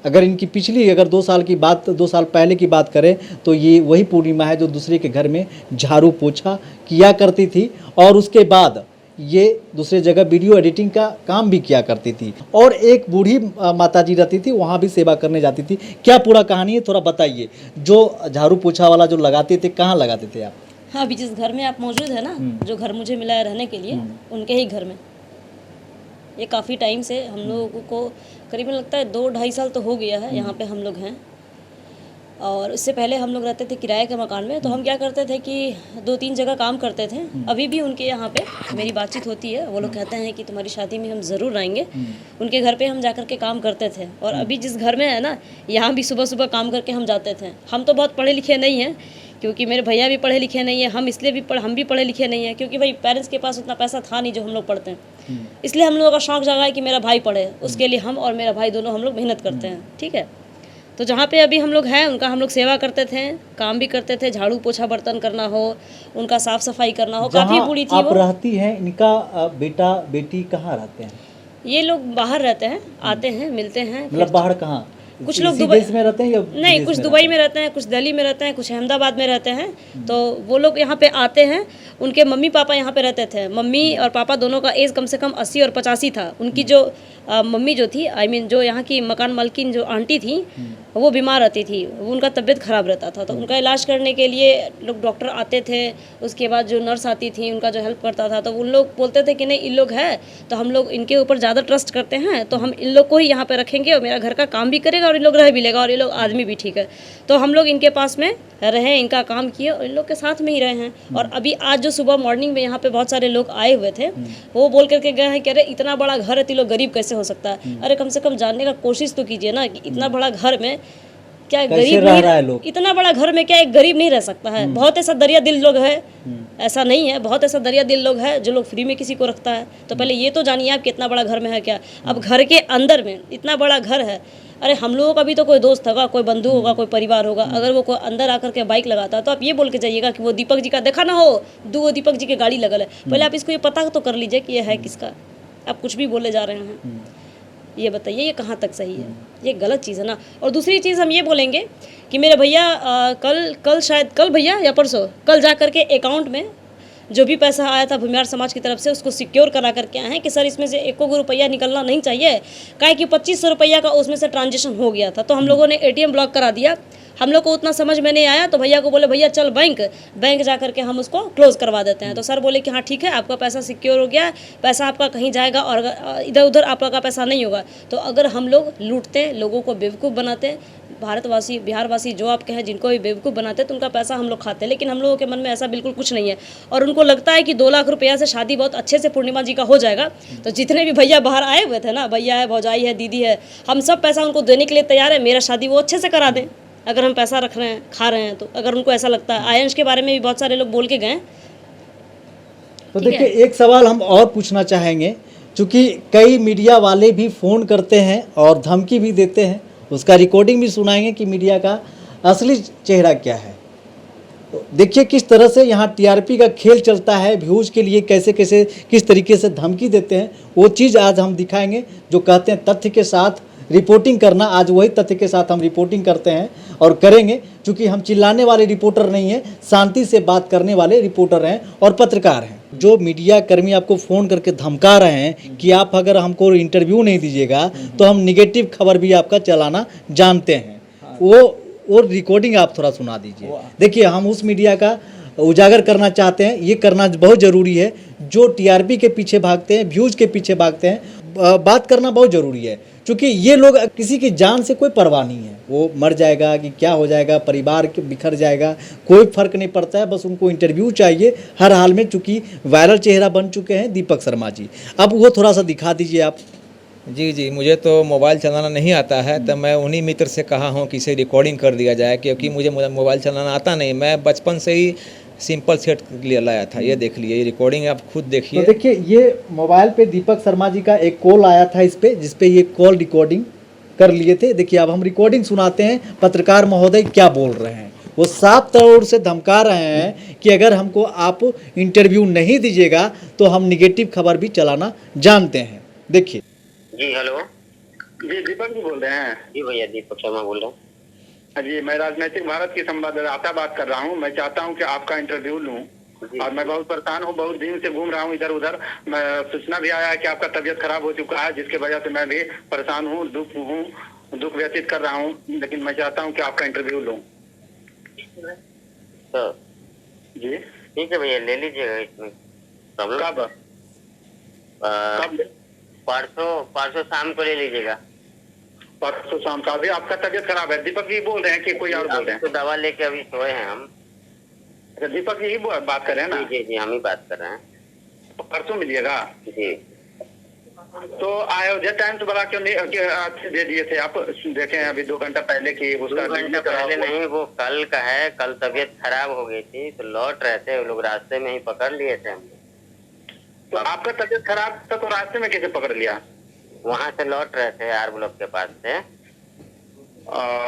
अगर इनकी पिछली अगर 2 साल की बात 2 साल पहले की बात करें तो ये वही पूर्णिमा है जो दूसरे के घर में झाड़ू पोछा किया करती थी और उसके बाद ये दूसरे जगह वीडियो एडिटिंग का काम भी किया करती थी और एक बूढ़ी माताजी रहती थी वहाँ भी सेवा करने जाती थी। क्या पूरा कहानी है थोड़ा बताइए। जो झाड़ू पोछा वाला जो लगाते थे कहाँ लगाते थे आप? हाँ, अभी जिस घर में आप मौजूद है ना, जो घर मुझे मिला है रहने के लिए, उनके ही घर में। ये काफ़ी टाइम से हम लोगों को करीबन लगता है 2-2.5 साल तो हो गया है यहाँ पे हम लोग हैं। और इससे पहले हम लोग रहते थे किराए के मकान में। तो हम क्या करते थे कि 2-3 जगह काम करते थे। अभी भी उनके यहाँ पे मेरी बातचीत होती है, वो लोग कहते हैं कि तुम्हारी शादी में हम ज़रूर आएंगे। उनके घर पे हम जा कर के काम करते थे। और अभी जिस घर में है ना, यहाँ भी सुबह सुबह काम करके हम जाते थे। हम तो बहुत पढ़े लिखे नहीं हैं, क्योंकि मेरे भैया भी पढ़े लिखे नहीं है, हम इसलिए भी हम भी पढ़े लिखे नहीं हैं क्योंकि भाई पेरेंट्स के पास उतना पैसा था नहीं जो हम लोग पढ़ते हैं। इसलिए हम लोगों का शौक़ जगा है कि मेरा भाई पढ़े, उसके लिए हम और मेरा भाई दोनों हम लोग मेहनत करते हैं। ठीक है, तो जहाँ पे अभी हम लोग हैं उनका हम लोग सेवा करते थे, काम भी करते थे, झाड़ू पोछा बर्तन करना हो, उनका साफ़ सफाई करना हो। काफ़ी बूढ़ी थी आप वो। रहती हैं, इनका बेटा बेटी कहाँ रहते हैं? ये लोग बाहर रहते हैं, आते हैं, मिलते हैं। मतलब बाहर कहाँ? कुछ लोग इसी दुबई देश में रहते हैं या नहीं, विदेश कुछ में दुबई में रहते हैं, कुछ दिल्ली में रहते हैं, कुछ अहमदाबाद में रहते हैं। तो वो लोग यहाँ पे आते हैं। उनके मम्मी पापा यहाँ पे रहते थे। मम्मी और पापा दोनों का एज कम से कम 80 और 85 था। उनकी जो मम्मी जो थी, जो यहाँ की मकान मालकिन जो आंटी थी, वो बीमार रहती थी, उनका तबीयत ख़राब रहता था। तो उनका इलाज करने के लिए लोग डॉक्टर आते थे। उसके बाद जो नर्स आती थी उनका जो हेल्प करता था। तो उन लोग बोलते थे कि नहीं, इन लोग है तो हम लोग इनके ऊपर ज़्यादा ट्रस्ट करते हैं, तो हम इन लोग को ही यहाँ पे रखेंगे और मेरा घर का काम भी करेगा और इन लोग रह भी लेगा और ये लोग आदमी भी ठीक है। तो हम लोग इनके पास में रहे, इनका काम किए और इन लोग के साथ में ही रहे हैं। और अभी आज जो सुबह मॉर्निंग में यहाँ पे बहुत सारे लोग आए हुए थे, वो बोल करके गए हैं कि अरे इतना बड़ा घर है तो लोग गरीब कैसे हो सकता है। अरे कम से कम जानने का कोशिश तो कीजिए ना कि इतना बड़ा घर में क्या गरीब रह रहा है लोग? इतना बड़ा घर में क्या एक गरीब नहीं रह सकता है? बहुत ऐसा दरिया दिल लोग है, ऐसा नहीं है, बहुत ऐसा दरिया दिल लोग है जो लोग फ्री में किसी को रखता है। तो पहले ये तो जानिए आप कि इतना बड़ा घर में है क्या। अब घर के अंदर में इतना बड़ा घर है, अरे हम लोगों का भी तो कोई दोस्त होगा, कोई बंधु होगा, कोई परिवार होगा। अगर वो कोई अंदर आकर के बाइक लगाता है तो आप ये बोल के जाइएगा कि वो दीपक जी का देखा ना हो, वो दीपक जी की गाड़ी लगल है। पहले आप इसको ये पता तो कर लीजिए कि ये है किसका। आप कुछ भी बोले जा रहे हैं, ये बताइए ये कहाँ तक सही है? ये गलत चीज़ है ना। और दूसरी चीज़ हम ये बोलेंगे कि मेरे भैया कल शायद कल भैया या परसों कल जा करके अकाउंट में जो भी पैसा आया था भूमिहार समाज की तरफ से उसको सिक्योर करा करके आए हैं कि सर इसमें से 1 रुपया निकलना नहीं चाहिए। काहे कि 2500 रुपया का उसमें से ट्रांजेक्शन हो गया था। तो हम लोगों ने ATM ब्लॉक करा दिया। हम लोग को उतना समझ में नहीं आया तो भैया को बोले भैया चल बैंक जा करके हम उसको क्लोज़ करवा देते हैं। तो सर बोले कि हाँ ठीक है, आपका पैसा सिक्योर हो गया, पैसा आपका कहीं जाएगा और इधर उधर आपका पैसा नहीं होगा। तो अगर हम लोग लूटते हैं, लोगों को बेवकूफ़ बनाते हैं, भारतवासी बिहारवासी जो आप कहें जिनको भी बेवकूफ़ बनाते हैं, तो उनका पैसा हम लोग खाते हैं। लेकिन हम लोगों के मन में ऐसा बिल्कुल कुछ नहीं है। और उनको लगता है कि 2 लाख रुपया से शादी बहुत अच्छे से पूर्णिमा जी का हो जाएगा। तो जितने भी भैया बाहर आए हुए थे ना, भैया है, भौजाई है, दीदी है, हम सब पैसा उनको देने के लिए तैयार है। मेरा शादी वो अच्छे से करा दें अगर हम पैसा रख रहे हैं, खा रहे हैं तो। अगर उनको ऐसा लगता है, आयंश के बारे में भी बहुत सारे लोग बोल के गए। तो देखिए एक सवाल हम और पूछना चाहेंगे, चूँकि कई मीडिया वाले भी फ़ोन करते हैं और धमकी भी देते हैं, उसका रिकॉर्डिंग भी सुनाएंगे कि मीडिया का असली चेहरा क्या है। तो देखिए किस तरह से यहाँ TRP का खेल चलता है, व्यूज़ के लिए कैसे कैसे किस तरीके से धमकी देते हैं, वो चीज़ आज हम दिखाएंगे। जो कहते हैं तथ्य के साथ रिपोर्टिंग करना, आज वही तथ्य के साथ हम रिपोर्टिंग करते हैं और करेंगे। क्योंकि हम चिल्लाने वाले रिपोर्टर नहीं हैं, शांति से बात करने वाले रिपोर्टर हैं और पत्रकार हैं। जो मीडिया कर्मी आपको फ़ोन करके धमका रहे हैं कि आप अगर हमको इंटरव्यू नहीं दीजिएगा तो हम निगेटिव खबर भी आपका चलाना जानते हैं, वो रिकॉर्डिंग आप थोड़ा सुना दीजिए। देखिए हम उस मीडिया का उजागर करना चाहते हैं, ये करना बहुत ज़रूरी है। जो TRP के पीछे भागते हैं, व्यूज़ के पीछे भागते हैं, बात करना बहुत ज़रूरी है। क्योंकि ये लोग किसी की जान से कोई परवाह नहीं है, वो मर जाएगा कि क्या हो जाएगा, परिवार बिखर जाएगा, कोई फ़र्क नहीं पड़ता है। बस उनको इंटरव्यू चाहिए हर हाल में। चूँकि वायरल चेहरा बन चुके हैं दीपक शर्मा जी, अब वो थोड़ा सा दिखा दीजिए आप। जी, मुझे तो मोबाइल चलाना नहीं आता है, तो मैं उन्हीं मित्र से कहा हूँ कि इसे रिकॉर्डिंग कर दिया जाए, क्योंकि मुझे मोबाइल चलाना आता नहीं। मैं बचपन से ही सिंपल सेट लिए लाया था। ये देख लिए, ये रिकॉर्डिंग आप खुद देखिए। तो देखिए ये मोबाइल पे दीपक शर्मा जी का एक कॉल आया था इस पे, जिसपे ये कॉल रिकॉर्डिंग कर लिए थे। देखिए अब हम रिकॉर्डिंग सुनाते हैं, पत्रकार महोदय क्या बोल रहे हैं। वो साफ तौर से धमका रहे हैं कि अगर हमको आप इंटरव्यू नहीं दीजिएगा तो हम निगेटिव खबर भी चलाना जानते हैं। देखिए। जी हेलो। जी दीपक जी बोल रहे हैं। जी भैया दीपक शर्मा बोल रहा हूँ। जी मैं राजनीतिक भारत की संवाददाता बात कर रहा हूँ। मैं चाहता हूँ कि आपका इंटरव्यू लूँ और मैं बहुत परेशान हूँ, बहुत दिन से घूम रहा हूँ इधर उधर। मैं सूचना भी आया है कि आपका तबीयत खराब हो चुका है, जिसकी वजह से मैं भी परेशान हूँ, दुख व्यतीत कर रहा हूँ, लेकिन मैं चाहता हूँ कि आपका इंटरव्यू लूँ। तो जी ठीक है भैया, ले लीजिएगा, इसमें प्रॉब्लम। कब परसों शाम को ले लीजिएगा। परसों शाम का? अभी आपका तबीयत खराब है? दीपक जी बोल रहे हैं कि कोई और बोल रहे हैं? तो दवा लेके अभी सोए हैं हम। अच्छा दीपक जी ही बात कर रहे हैं ना? जी हम ही बात कर रहे हैं। तो परसों मिलिएगा। जी तो अयोध्या टाइम्स वाला क्यों नहीं दे दिए थे आप? देखे हैं अभी 2 घंटा पहले की उसका 2 घंटा पहले नहीं, वो कल का है। कल तबीयत खराब हो गई थी तो लौट रहे थे, वो लोग रास्ते में ही पकड़ लिए थे हम। तो आपका तबीयत खराब था तो रास्ते में कैसे पकड़ लिया? वहाँ से लौट रहे थे आर ब्लॉक के पास से।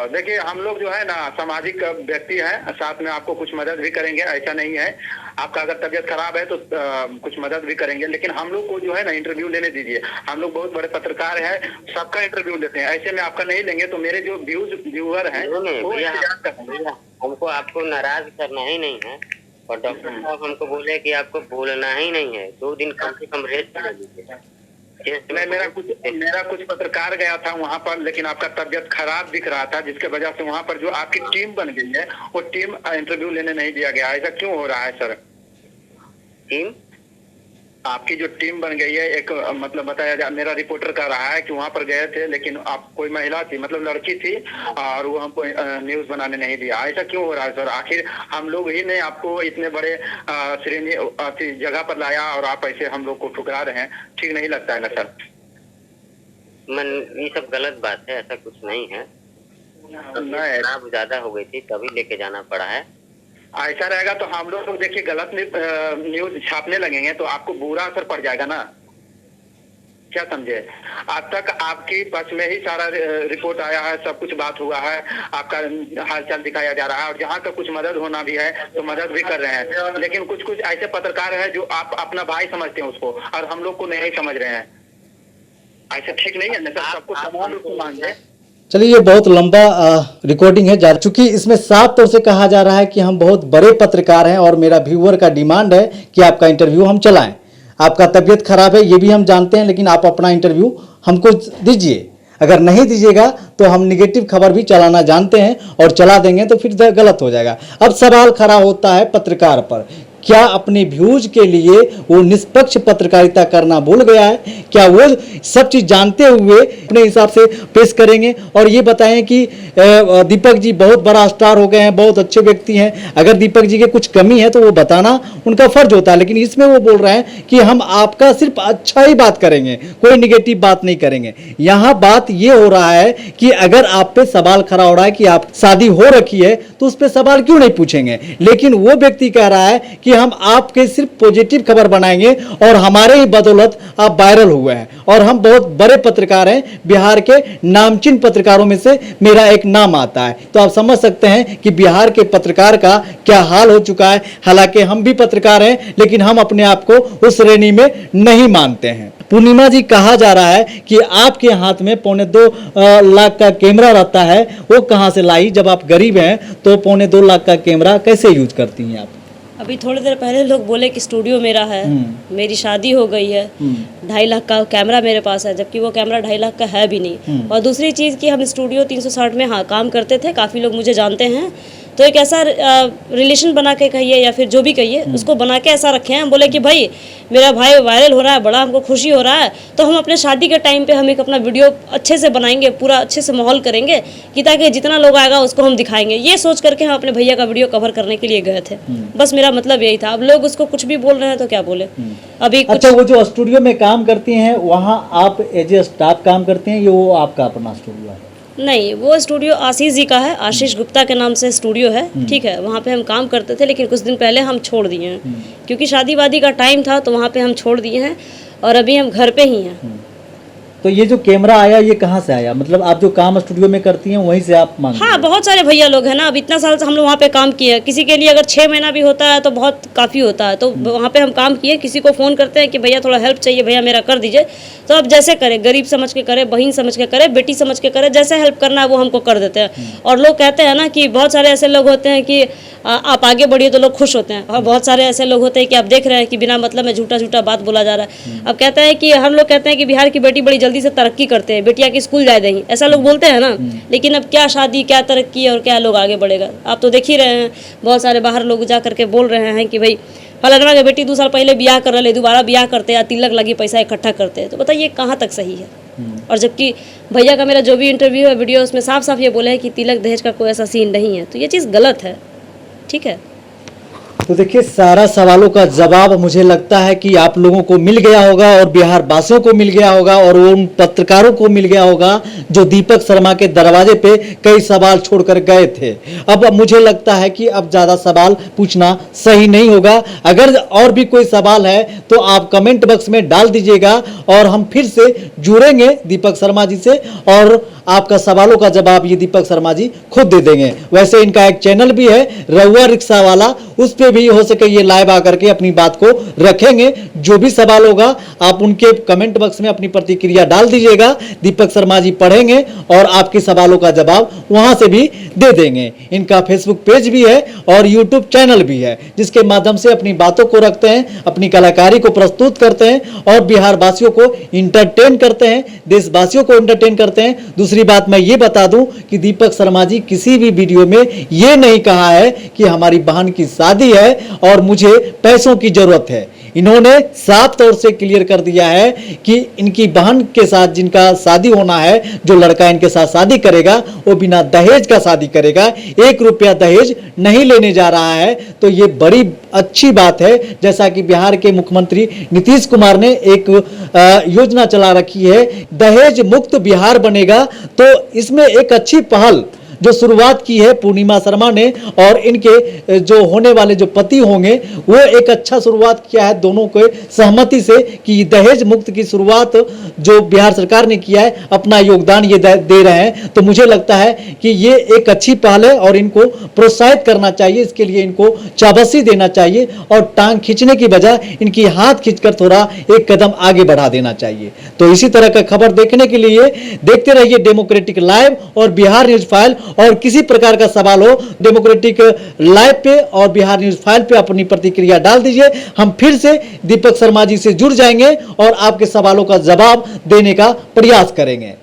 देखिए हम लोग जो है ना सामाजिक व्यक्ति हैं, साथ में आपको कुछ मदद भी करेंगे, ऐसा नहीं है। आपका अगर तबीयत खराब है तो कुछ मदद भी करेंगे, लेकिन हम लोग को जो है ना इंटरव्यू लेने दीजिए। हम लोग बहुत बड़े पत्रकार हैं, सबका इंटरव्यू लेते हैं। ऐसे में आपका नहीं लेंगे तो मेरे जो व्यूअर हैं वो इंतजार कर रहे हैं। हमको आपको नाराज करना ही नहीं है, और डॉक्टर साहब हमको बोले कि आपको बोलना ही नहीं है, 2 दिन कम से कम रेस्ट ले लीजिए। मेरा कुछ पत्रकार गया था वहाँ पर, लेकिन आपका तबीयत खराब दिख रहा था, जिसके वजह से वहाँ पर जो आपकी टीम बन गई है वो टीम इंटरव्यू लेने नहीं दिया गया। ऐसा क्यों हो रहा है सर? टीम आपकी जो टीम बन गई है, एक मतलब बताया जा, मेरा रिपोर्टर कह रहा है कि वहाँ पर गए थे लेकिन आप कोई महिला थी, मतलब लड़की थी, और वो हमको न्यूज बनाने नहीं दिया। ऐसा क्यों हो रहा है सर? आखिर हम लोग ही ने आपको इतने बड़े श्रेणी जगह पर लाया और आप ऐसे हम लोग को ठुकरा रहे हैं, ठीक नहीं लगता है ना सर? ये सब गलत बात है, ऐसा कुछ नहीं है। नहीं, ज्यादा हो गई थी तभी लेके जाना पड़ा है। ऐसा रहेगा तो हम लोग देखिए गलत न्यूज छापने लगेंगे तो आपको बुरा असर पड़ जाएगा ना, क्या समझे? आज तक आपकी पक्ष में ही सारा रिपोर्ट आया है, सब कुछ बात हुआ है, आपका हालचाल दिखाया जा रहा है, और जहाँ तक कुछ मदद होना भी है तो मदद भी कर रहे हैं। लेकिन कुछ ऐसे पत्रकार हैं जो आप अपना भाई समझते हैं उसको, और हम लोग को नहीं समझ रहे हैं। ऐसा ठीक नहीं है ना सर? सबको समान रूप से मांगे। चलिए, ये बहुत लंबा रिकॉर्डिंग है, चूंकि इसमें साफ तौर से कहा जा रहा है कि हम बहुत बड़े पत्रकार हैं और मेरा व्यूअर का डिमांड है कि आपका इंटरव्यू हम चलाएं। आपका तबीयत खराब है ये भी हम जानते हैं, लेकिन आप अपना इंटरव्यू हमको दीजिए। अगर नहीं दीजिएगा तो हम निगेटिव खबर भी चलाना जानते हैं, और चला देंगे तो फिर गलत हो जाएगा। अब सवाल खड़ा होता है पत्रकार पर, क्या अपने व्यूज के लिए वो निष्पक्ष पत्रकारिता करना भूल गया है? क्या वो सब चीज जानते हुए अपने हिसाब से पेश करेंगे? और ये बताएं कि दीपक जी बहुत बड़ा स्टार हो गए हैं, बहुत अच्छे व्यक्ति हैं, अगर दीपक जी के कुछ कमी है तो वो बताना उनका फर्ज होता है। लेकिन इसमें वो बोल रहे हैं कि हम आपका सिर्फ अच्छा ही बात करेंगे, कोई निगेटिव बात नहीं करेंगे। यहाँ बात ये हो रहा है कि अगर आप पे सवाल खड़ा हो रहा है कि आप शादी हो रखी है तो उस पर सवाल क्यों नहीं पूछेंगे? लेकिन वो व्यक्ति कह रहा है कि हम आपके सिर्फ पॉजिटिव खबर बनाएंगे और हमारे ही बदौलत आप वायरल हुए हैं, और हम बहुत बड़े पत्रकार हैं, बिहार के नामचीन पत्रकारों में से मेरा एक नाम आता है। तो आप समझ सकते हैं कि बिहार के पत्रकार का क्या हाल हो चुका है। हालांकि हम भी पत्रकार हैं, लेकिन हम अपने आप को उस श्रेणी में नहीं मानते हैं। पूर्णिमा जी, कहा जा रहा है कि आपके हाथ में 2.25 लाख का कैमरा रहता है, वो कहां से लाई? जब आप गरीब हैं तो 2.25 लाख का कैमरा कैसे यूज करती हैं आप? अभी थोड़ी देर पहले लोग बोले कि स्टूडियो मेरा है, मेरी शादी हो गई है, 2.5 लाख का कैमरा मेरे पास है, जबकि वो कैमरा 2.5 लाख का है भी नहीं। और दूसरी चीज़ कि हम स्टूडियो 360 में काम करते थे, काफ़ी लोग मुझे जानते हैं, तो एक ऐसा रिलेशन बना के कहिए या फिर जो भी कहिए, उसको बना के ऐसा रखे हैं। बोले कि भाई मेरा भाई वायरल हो रहा है, बड़ा हमको खुशी हो रहा है, तो हम अपने शादी के टाइम पे हम एक अपना वीडियो अच्छे से बनाएंगे, पूरा अच्छे से माहौल करेंगे, कि ताकि जितना लोग आएगा उसको हम दिखाएंगे। ये सोच करके हम अपने भैया का वीडियो कवर करने के लिए गए थे। बस मेरा मतलब यही था। अब लोग उसको कुछ भी बोल रहे हैं तो क्या बोले। अभी अच्छा, वो जो स्टूडियो में काम करती हैं वहाँ आप एज ए स्टाफ काम करते हैं, ये वो आपका अपना स्टूडियो है? नहीं, वो स्टूडियो आशीष जी का है, आशीष गुप्ता के नाम से स्टूडियो है, ठीक है। वहाँ पे हम काम करते थे, लेकिन कुछ दिन पहले हम छोड़ दिए हैं, क्योंकि शादी वादी का टाइम था तो वहाँ पे हम छोड़ दिए हैं, और अभी हम घर पे ही हैं। तो ये जो कैमरा आया ये कहाँ से आया, मतलब आप जो काम स्टूडियो में करती हैं वहीं से आप मांग? हाँ, बहुत सारे भैया लोग हैं ना, अब इतना साल से हम लोग वहाँ पे काम किए हैं, किसी के लिए अगर 6 महीना भी होता है तो बहुत काफ़ी होता है, तो वहाँ पे हम काम किए, किसी को फ़ोन करते हैं कि भैया थोड़ा हेल्प चाहिए, भैया मेरा कर दीजिए, तो अब जैसे करें, गरीब समझ के करें, बहन समझ के करें, बेटी समझ के करें, जैसे हेल्प करना है वो हमको कर देते हैं। और लोग कहते हैं ना कि बहुत सारे ऐसे लोग होते हैं कि आप आगे बढ़िए तो लोग खुश होते हैं, और बहुत सारे ऐसे लोग होते हैं कि आप देख रहे हैं कि बिना मतलब में झूठा झूठा बात बोला जा रहा है। अब कहते हैं कि हम लोग कहते हैं कि बिहार की बेटी बड़ी जल्दी से तरक्की करते हैं, बेटियां की स्कूल जाए देंगी, ऐसा लोग बोलते हैं ना, लेकिन अब क्या शादी, क्या तरक्की और क्या लोग आगे बढ़ेगा, आप तो देख ही रहे हैं। बहुत सारे बाहर लोग जा करके बोल रहे हैं कि भाई फलाना के बेटी 2 साल पहले ब्याह कर रहे, दोबारा ब्याह करते या तिलक लगी पैसा इकट्ठा करते हैं, तो बताइए कहाँ तक सही है। और जबकि भैया का मेरा जो भी इंटरव्यू है, वीडियो, उसमें साफ साफ ये बोले हैं कि तिलक दहेज का कोई ऐसा सीन नहीं है, तो ये चीज़ गलत है। ठीक है, तो देखिए सारा सवालों का जवाब मुझे लगता है कि आप लोगों को मिल गया होगा और बिहार वासियों को मिल गया होगा और उन पत्रकारों को मिल गया होगा जो दीपक शर्मा के दरवाजे पे कई सवाल छोड़कर गए थे। अब मुझे लगता है कि अब ज़्यादा सवाल पूछना सही नहीं होगा। अगर और भी कोई सवाल है तो आप कमेंट बॉक्स में डाल दीजिएगा और हम फिर से जुड़ेंगे दीपक शर्मा जी से और आपका सवालों का जवाब ये दीपक शर्मा जी खुद दे देंगे। वैसे इनका एक चैनल भी है रहुआ रिक्शा वाला, उस पर भी हो सके ये लाइव आकर के अपनी बात को रखेंगे। जो भी सवाल होगा आप उनके कमेंट बॉक्स में अपनी प्रतिक्रिया डाल दीजिएगा, दीपक शर्मा जी पढ़ेंगे और आपके सवालों का जवाब वहां से भी दे देंगे। इनका फेसबुक पेज भी है और यूट्यूब चैनल भी है जिसके माध्यम से अपनी बातों को रखते हैं, अपनी कलाकारी को प्रस्तुत करते हैं और बिहार वासियों को इंटरटेन करते हैं, देशवासियों को इंटरटेन करते हैं। दूसरी बात मैं ये बता दूं कि दीपक शर्मा जी किसी भी वीडियो में ये नहीं कहा है कि हमारी बहन की शादी है और मुझे पैसों की जरूरत है। इन्होंने साफ तौर से क्लियर कर दिया है कि इनकी बहन के साथ जिनका शादी होना है, जो लड़का इनके साथ शादी करेगा वो बिना दहेज का शादी करेगा, 1 रुपया दहेज नहीं लेने जा रहा है। तो ये बड़ी अच्छी बात है। जैसा कि बिहार के मुख्यमंत्री नीतीश कुमार ने एक योजना चला रखी है, दहेज मुक्त बिहार बनेगा, तो इसमें एक अच्छी पहल जो शुरुआत की है पूर्णिमा शर्मा ने और इनके जो होने वाले जो पति होंगे वो एक अच्छा शुरुआत किया है दोनों को सहमति से कि दहेज मुक्त की शुरुआत जो बिहार सरकार ने किया है, अपना योगदान ये दे रहे हैं। तो मुझे लगता है कि ये एक अच्छी पहल है और इनको प्रोत्साहित करना चाहिए, इसके लिए इनको शाबाशी देना चाहिए और टांग खींचने की बजाय इनकी हाथ खींचकर थोड़ा एक कदम आगे बढ़ा देना चाहिए। तो इसी तरह का खबर देखने के लिए देखते रहिए डेमोक्रेटिक लाइव और बिहार न्यूज फाइल। और किसी प्रकार का सवाल हो डेमोक्रेटिक लाइव पे और बिहार न्यूज फाइल पे अपनी प्रतिक्रिया डाल दीजिए। हम फिर से दीपक शर्मा जी से जुड़ जाएंगे और आपके सवालों का जवाब देने का प्रयास करेंगे।